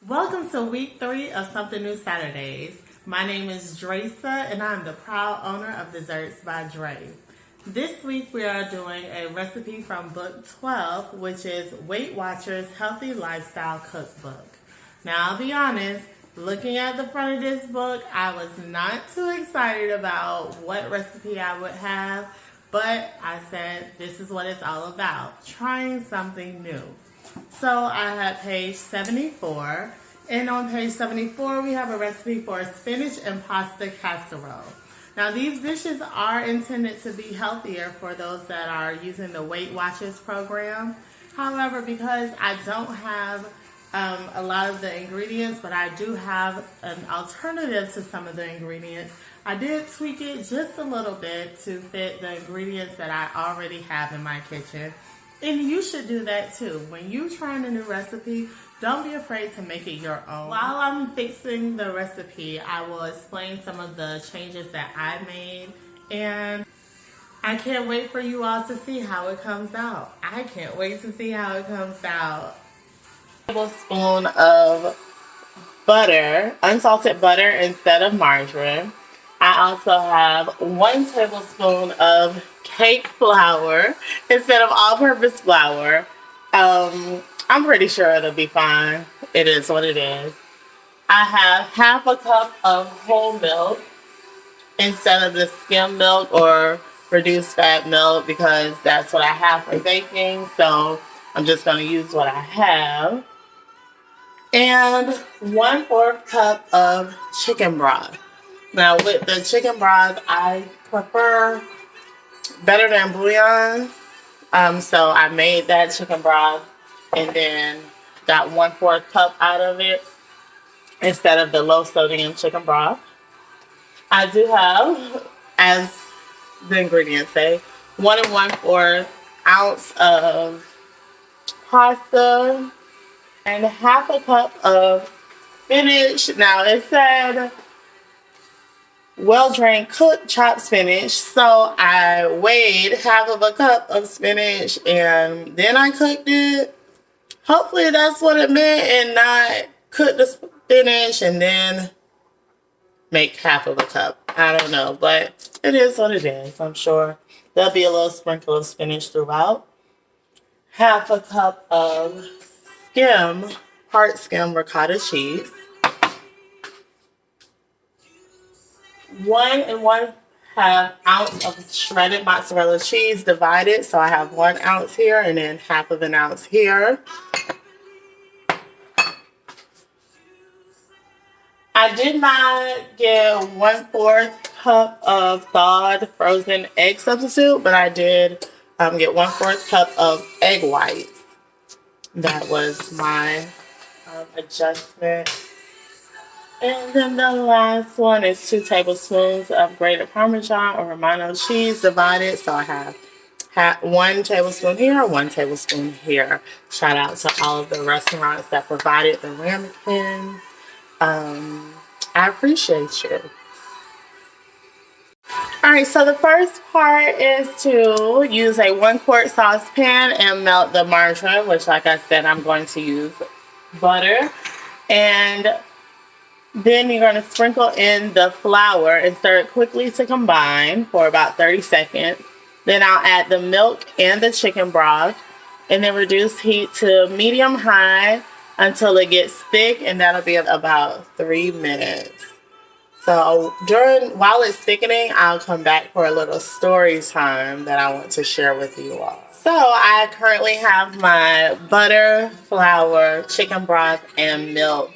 Welcome to week 3 of Something New Saturdays. My name is Dresa and I'm the proud owner of Desserts by Dre. This week we are doing a recipe from book 12, which is Weight Watchers Healthy Lifestyle Cookbook. Now I'll be honest, looking at the front of this book, I was not too excited about what recipe I would have, but I said this is what it's all about, trying something new. So I have page 74, and on page 74 we have a recipe for spinach and pasta casserole. Now these dishes are intended to be healthier for those that are using the Weight Watchers program. However, because I don't have a lot of the ingredients, but I do have an alternative to some of the ingredients, I did tweak it just a little bit to fit the ingredients that I already have in my kitchen. And you should do that too. When you're trying a new recipe, don't be afraid to make it your own. While I'm fixing the recipe, I will explain some of the changes that I made. And I can't wait for you all to see how it comes out. I can't wait to see how it comes out. A tablespoon of butter, unsalted butter instead of margarine. I also have 1 tablespoon of cake flour instead of all-purpose flour. I'm pretty sure it'll be fine. It is what it is. I have half a cup of whole milk instead of the skim milk or reduced fat milk because that's what I have for baking. So I'm just going to use what I have. And 1/4 cup of chicken broth. Now with the chicken broth, I prefer better than bouillon. So I made that chicken broth and then got 1/4 cup out of it instead of the low sodium chicken broth. I do have, as the ingredients say, 1 1/4 ounce of pasta and half a cup of spinach. Now it said well-drained cooked chopped spinach, so I weighed half of a cup of spinach and then I cooked it. Hopefully that's what it meant and not cook the spinach and then make half of a cup. I don't know, but it is what it is. I'm sure there'll be a little sprinkle of spinach throughout. Half a cup of hard skim ricotta cheese. 1 1/2 ounce of shredded mozzarella cheese divided. So I have 1 ounce here and then half of an ounce here. I did not get 1/4 cup of thawed frozen egg substitute, but I did get 1/4 cup of egg whites. That was my adjustment. And then the last one is 2 tablespoons of grated Parmesan or Romano cheese divided. So I have 1 tablespoon here, 1 tablespoon here. Shout out to all of the restaurants that provided the ramekins. I appreciate you. Alright, so the first part is to use a 1-quart saucepan and melt the margarine, which like I said, I'm going to use butter. And then you're going to sprinkle in the flour and stir it quickly to combine for about 30 seconds. Then I'll add the milk and the chicken broth and then reduce heat to medium-high until it gets thick, and that'll be about 3 minutes. So while it's thickening, I'll come back for a little story time that I want to share with you all. So I currently have my butter, flour, chicken broth, and milk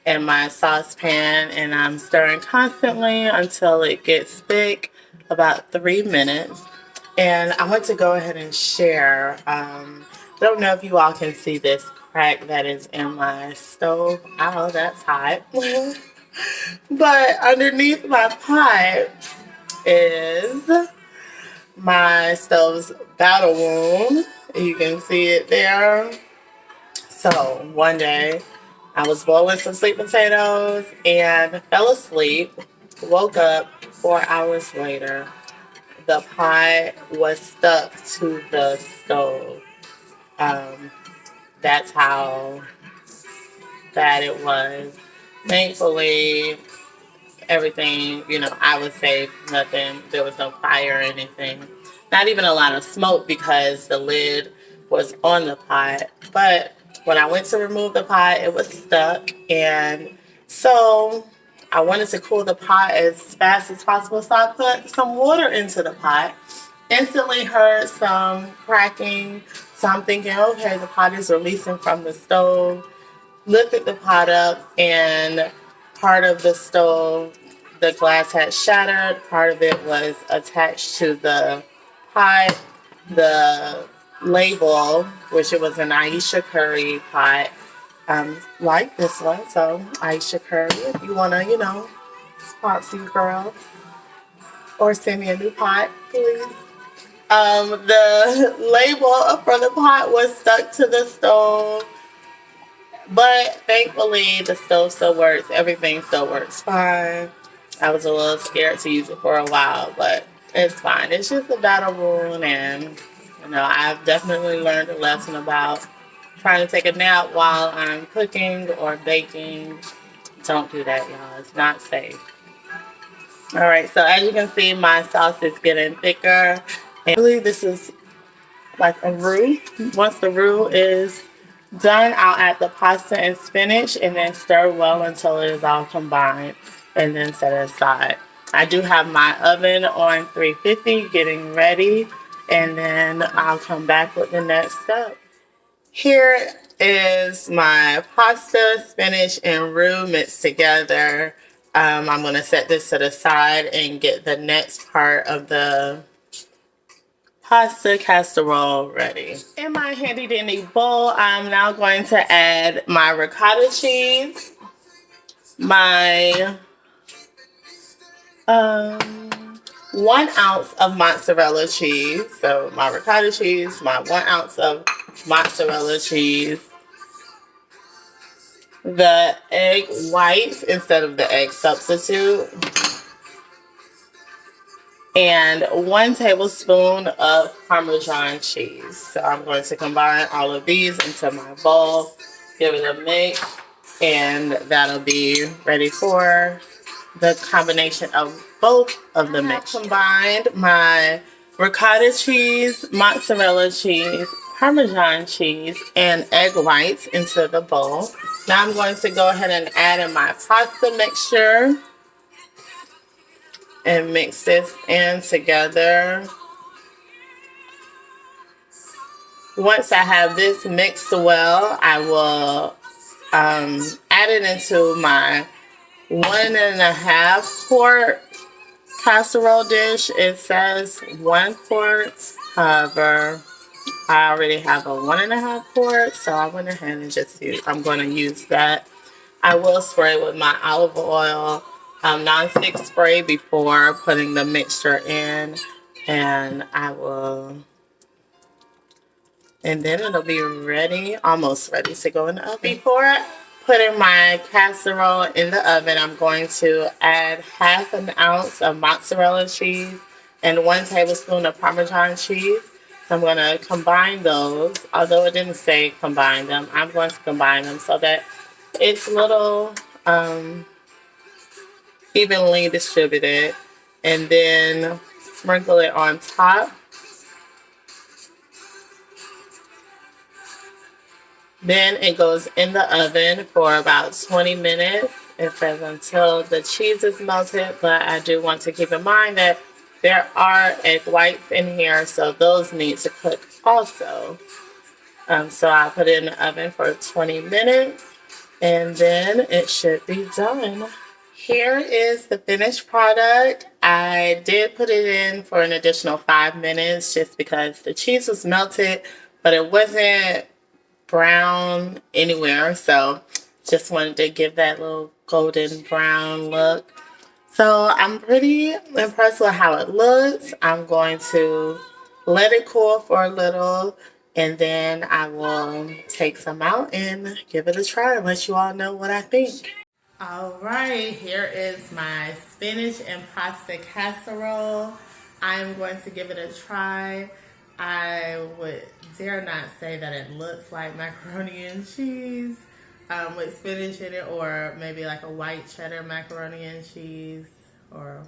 in my saucepan, and I'm stirring constantly until it gets thick, about 3 minutes. And I want to go ahead and share, I don't know if you all can see this crack that is in my stove. Oh, that's hot. But underneath my pot is my stove's battle wound. You can see it there. So one day I was boiling some sweet potatoes and fell asleep. Woke up 4 hours later. The pot was stuck to the stove. That's how bad it was. Thankfully, everything, I would say nothing. There was no fire or anything. Not even a lot of smoke because the lid was on the pot. But when I went to remove the pot, it was stuck. And so I wanted to cool the pot as fast as possible. So I put some water into the pot. Instantly heard some cracking. So I'm thinking, okay, the pot is releasing from the stove. Lifted the pot up, and part of the stove, the glass had shattered. Part of it was attached to the pot. The label, which it was an Aisha curry pot, like this one. So Aisha curry, if you want to, sponsor you, girl, or send me a new pot, please. The label for the pot was stuck to the stove. But thankfully, the stove still works. Everything still works fine. I was a little scared to use it for a while, but it's fine. It's just a battle wound, and I've definitely learned a lesson about trying to take a nap while I'm cooking or baking. Don't do that, y'all. It's not safe. All right, so as you can see, my sauce is getting thicker. And I believe this is like a roux. Once the roux is done, I'll add the pasta and spinach and then stir well until it is all combined and then set it aside. I do have my oven on 350 getting ready, and then I'll come back with the next step. Here is my pasta, spinach, and roux mixed together. I'm going to set this to the side and get the next part of the pasta casserole ready. In my handy dandy bowl, I'm now going to add my ricotta cheese, my 1 ounce of mozzarella cheese. So my ricotta cheese, my 1 ounce of mozzarella cheese, the egg whites instead of the egg substitute, and 1 tablespoon of Parmesan cheese. So I'm going to combine all of these into my bowl, give it a mix, and that'll be ready for the combination of both of the mix. Combined my ricotta cheese, mozzarella cheese, Parmesan cheese, and egg whites into the bowl. Now I'm going to go ahead and add in my pasta mixture and mix this in together. Once I have this mixed well, I will add it into my 1.5 quart casserole dish. It says 1 quart, however, I already have a 1.5 quart, so I went ahead and I'm going to use that. I will spray with my olive oil non-stick spray before putting the mixture in, and then it'll be ready, almost ready to go in the oven. Before putting my casserole in the oven, I'm going to add 1/2 ounce of mozzarella cheese and 1 tablespoon of Parmesan cheese. I'm going to combine those. Although it didn't say combine them, I'm going to combine them so that it's little evenly distributed, and then sprinkle it on top. Then it goes in the oven for about 20 minutes. It says until the cheese is melted, but I do want to keep in mind that there are egg whites in here, so those need to cook also. So I'll put it in the oven for 20 minutes, and then it should be done. Here is the finished product. I did put it in for an additional 5 minutes just because the cheese was melted, but it wasn't brown anywhere. So just wanted to give that little golden brown look. So I'm pretty impressed with how it looks. I'm going to let it cool for a little, and then I will take some out and give it a try and let you all know what I think. All right, here is my spinach and pasta casserole. I'm going to give it a try. I would dare not say that it looks like macaroni and cheese, with spinach in it, or maybe like a white cheddar macaroni and cheese or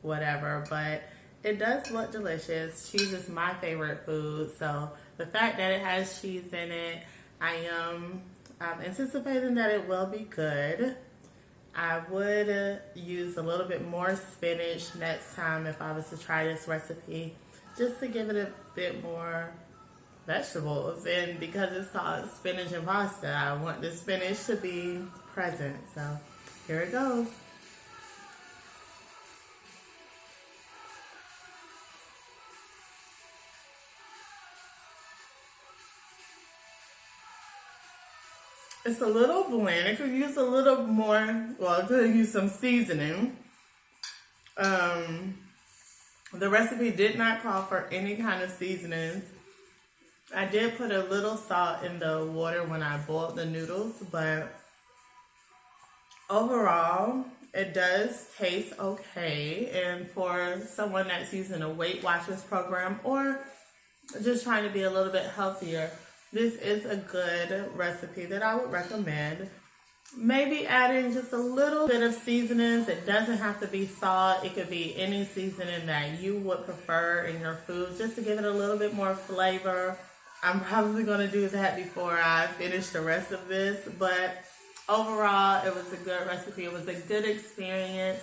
whatever. But it does look delicious. Cheese is my favorite food, so the fact that it has cheese in it, I am anticipating that it will be good. I would use a little bit more spinach next time if I was to try this recipe, just to give it a bit more vegetables. And because it's called spinach and pasta, I want the spinach to be present. So here it goes. It's a little bland. It could use a little more, well, it could use some seasoning. The recipe did not call for any kind of seasonings. I did put a little salt in the water when I boiled the noodles, but overall, it does taste okay. And for someone that's using a Weight Watchers program or just trying to be a little bit healthier, this is a good recipe that I would recommend. Maybe adding just a little bit of seasonings. It doesn't have to be salt. It could be any seasoning that you would prefer in your food, just to give it a little bit more flavor. I'm probably going to do that before I finish the rest of this, but overall, it was a good recipe. It was a good experience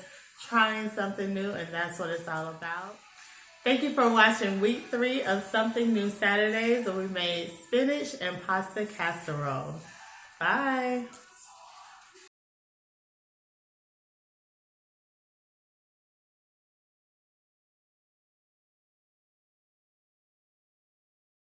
trying something new, and that's what it's all about. Thank you for watching week 3 of Something New Saturdays, where we made spinach and pasta casserole. Bye.